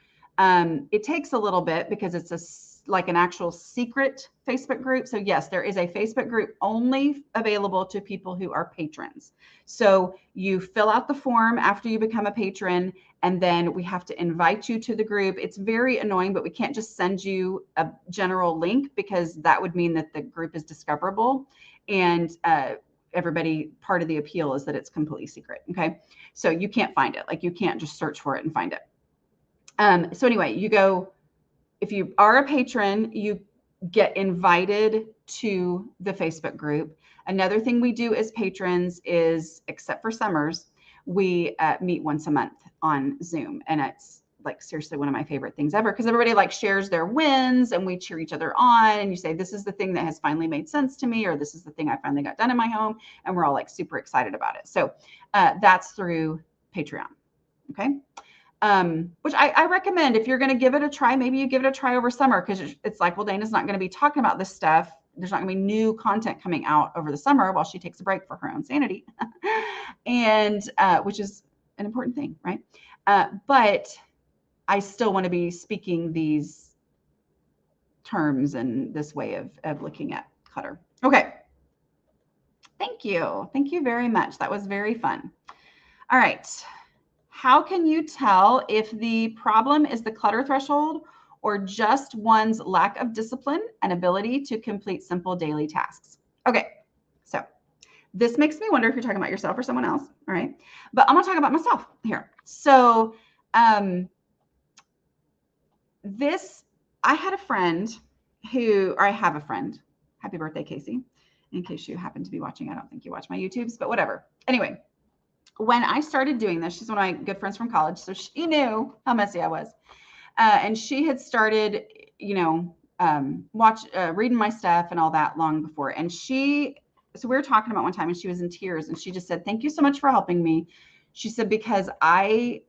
it takes a little bit because it's like an actual secret Facebook group. So yes, there is a Facebook group only available to people who are patrons. So you fill out the form after you become a patron, and then we have to invite you to the group. It's very annoying, but we can't just send you a general link, because that would mean that the group is discoverable. And everybody, part of the appeal is that it's completely secret. Okay. So you can't find it. Like, you can't just search for it and find it. So anyway, you go, if you are a patron, you get invited to the Facebook group. Another thing we do as patrons is, except for summers, we meet once a month on Zoom. And it's like seriously one of my favorite things ever, because everybody like shares their wins and we cheer each other on, and you say, this is the thing that has finally made sense to me, or this is the thing I finally got done in my home. And we're all like super excited about it. So that's through Patreon. Okay. Which I recommend, if you're going to give it a try, maybe you give it a try over summer, because it's like, well, Dana's not going to be talking about this stuff. There's not going to be new content coming out over the summer while she takes a break for her own sanity. And which is an important thing, right? But I still want to be speaking these terms and this way of looking at clutter. Okay. Thank you. Thank you very much. That was very fun. All right. How can you tell if the problem is the clutter threshold or just one's lack of discipline and ability to complete simple daily tasks? Okay. So this makes me wonder if you're talking about yourself or someone else. All right. But I'm going to talk about myself here. So, I had a friend I have a friend, happy birthday, Casey, in case you happen to be watching. I don't think you watch my YouTubes, but whatever. Anyway, when I started doing this, she's one of my good friends from college. So she knew how messy I was. And she had started, reading my stuff and all that long before. And so we were talking about one time and she was in tears and she just said, "Thank you so much for helping me." She said, "Because I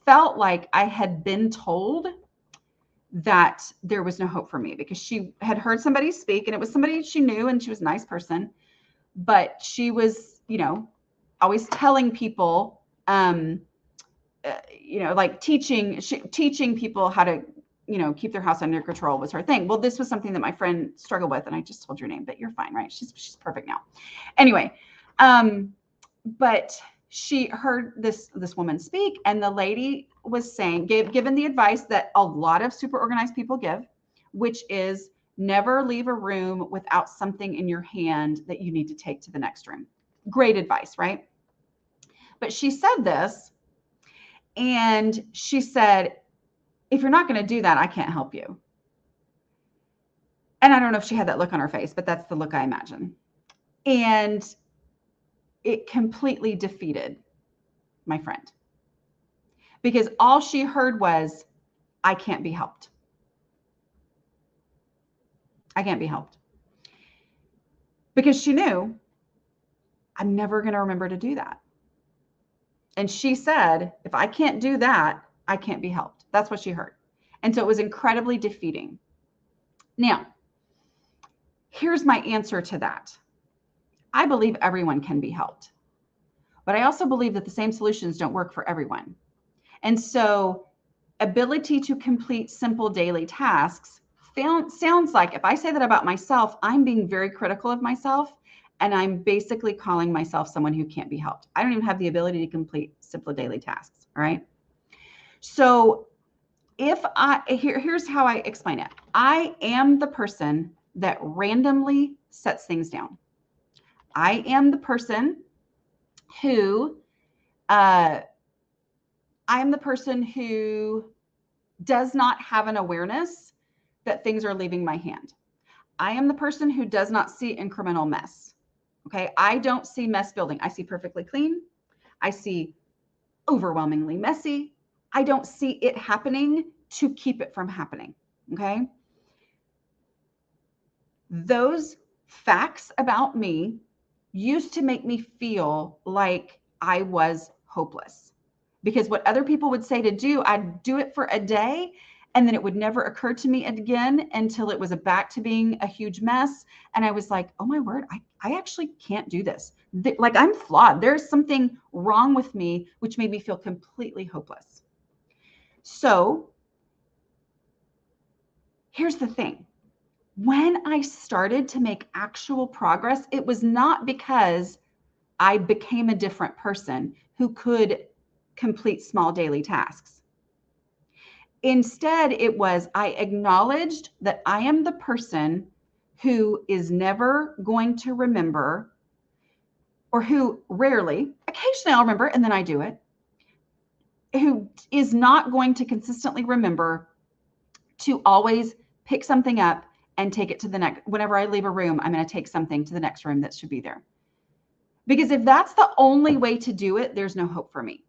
felt like I had been told that there was no hope for me," because she had heard somebody speak and it was somebody she knew and she was a nice person, but she was, always telling people, like teaching people how to, keep their house under control was her thing. Well, this was something that my friend struggled with, and I just told your name, but you're fine, right? She's perfect now. Anyway, but she heard this woman speak, and the lady was saying, given the advice that a lot of super organized people give, which is never leave a room without something in your hand that you need to take to the next room. Great advice, right? But she said this, and she said, "If you're not going to do that, I can't help you." And I don't know if she had that look on her face, but that's the look I imagine. And it completely defeated my friend, because all she heard was, "I can't be helped. I can't be helped." Because she knew, I'm never going to remember to do that. And she said, if I can't do that, I can't be helped. That's what she heard. And so it was incredibly defeating. Now, here's my answer to that. I believe everyone can be helped, but I also believe that the same solutions don't work for everyone. And so ability to complete simple daily tasks sounds like, if I say that about myself, I'm being very critical of myself, and I'm basically calling myself someone who can't be helped. I don't even have the ability to complete simple daily tasks. All right. So here's how I explain it. I am the person that randomly sets things down. I am the person who does not have an awareness that things are leaving my hand. I am the person who does not see incremental mess. Okay. I don't see mess building. I see perfectly clean. I see overwhelmingly messy. I don't see it happening to keep it from happening. Okay. Those facts about me used to make me feel like I was hopeless, because what other people would say to do, I'd do it for a day, and then it would never occur to me again until it was back to being a huge mess. And I was like, oh my word, I actually can't do this. Like, I'm flawed. There's something wrong with me, which made me feel completely hopeless. So here's the thing. When I started to make actual progress, it was not because I became a different person who could complete small daily tasks. Instead, it was, I acknowledged that I am the person who is never going to remember, or who rarely, occasionally I'll remember and then I do it, who is not going to consistently remember to always pick something up and take it to the next. Whenever I leave a room, I'm going to take something to the next room that should be there. Because if that's the only way to do it, there's no hope for me.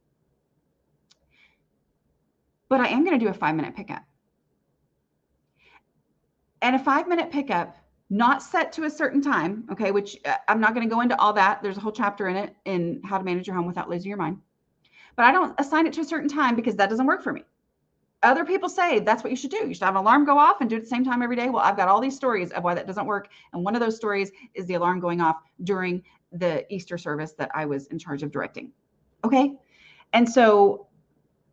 But I am going to do a 5-minute pickup. And a 5-minute pickup, not set to a certain time, okay, which I'm not going to go into all that. There's a whole chapter in it in how to manage your home without losing your mind. But I don't assign it to a certain time, because that doesn't work for me. Other people say that's what you should do. You should have an alarm go off and do it at the same time every day. Well, I've got all these stories of why that doesn't work. And one of those stories is the alarm going off during the Easter service that I was in charge of directing. Okay. And so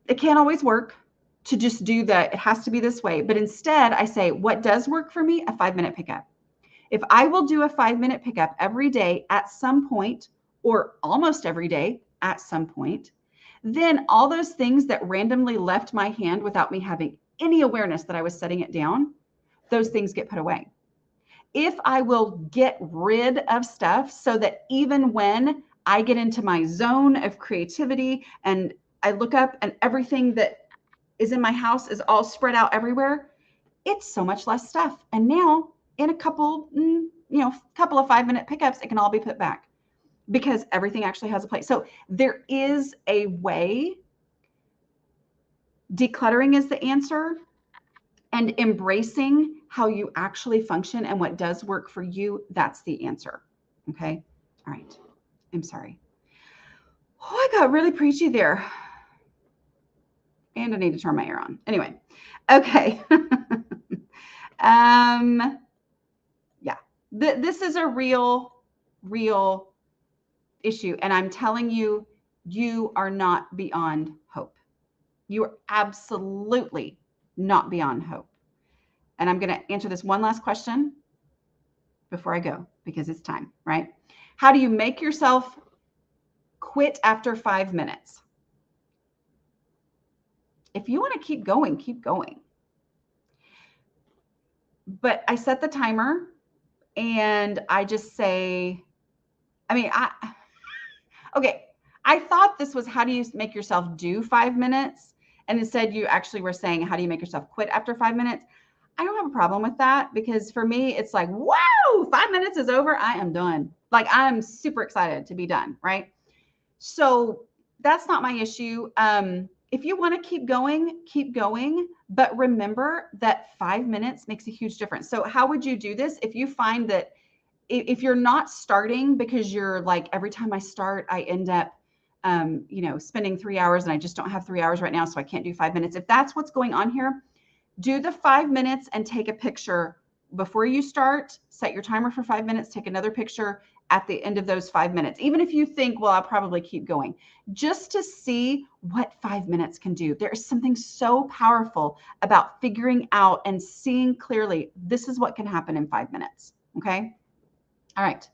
it can't always work to just do that. It has to be this way. But instead, I say, what does work for me? A 5-minute pickup. If I will do a 5-minute pickup every day at some point, or almost every day at some point, then all those things that randomly left my hand without me having any awareness that I was setting it down, those things get put away. If I will get rid of stuff so that even when I get into my zone of creativity and I look up and everything that is in my house is all spread out everywhere, it's so much less stuff. And now in a couple of 5-minute pickups, it can all be put back, because everything actually has a place. So there is a way. Decluttering is the answer. and embracing how you actually function and what does work for you, that's the answer. Okay. All right. I'm sorry. Oh, I got really preachy there. And I need to turn my air on. Anyway. Okay. Yeah. This is a real issue. And I'm telling you, you are not beyond hope. You are absolutely not beyond hope. And I'm going to answer this one last question before I go, because it's time, right? How do you make yourself quit after 5 minutes? If you want to keep going, keep going. But I set the timer and I just say, okay, I thought this was how do you make yourself do 5 minutes? And instead you actually were saying, how do you make yourself quit after 5 minutes? I don't have a problem with that, because for me, it's like, whoa, 5 minutes is over. I am done. Like, I'm super excited to be done, right? So that's not my issue. If you want to keep going. But remember that 5 minutes makes a huge difference. So how would you do this? If you find that if you're not starting because you're like, every time I start, I end up, spending 3 hours and I just don't have 3 hours right now, so I can't do 5 minutes. If that's what's going on here, do the 5 minutes and take a picture before you start. Set your timer for 5 minutes, take another picture at the end of those 5 minutes. Even if you think, well, I'll probably keep going, just to see what 5 minutes can do. There is something so powerful about figuring out and seeing clearly, this is what can happen in 5 minutes. Okay. All right.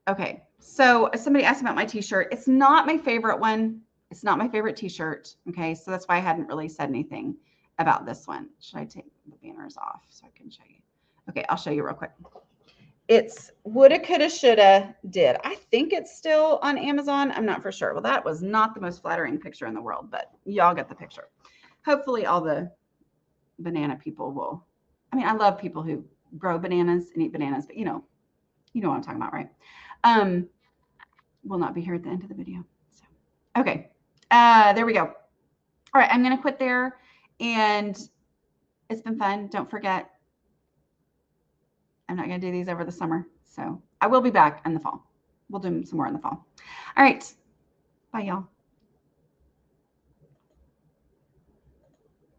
Okay. So somebody asked about my t-shirt. It's not my favorite one. It's not my favorite t-shirt. Okay. So that's why I hadn't really said anything about this one. Should I take the banners off so I can show you? Okay. I'll show you real quick. It's woulda, coulda, shoulda, did. I think it's still on Amazon. I'm not for sure. Well, that was not the most flattering picture in the world, but y'all get the picture. Hopefully all the banana people will. I love people who grow bananas and eat bananas, but you know what I'm talking about, right? Will not be here at the end of the video. So, okay. There we go. All right. I'm going to quit there, and it's been fun. Don't forget, I'm not going to do these over the summer. So I will be back in the fall. We'll do some more in the fall. All right. Bye, y'all.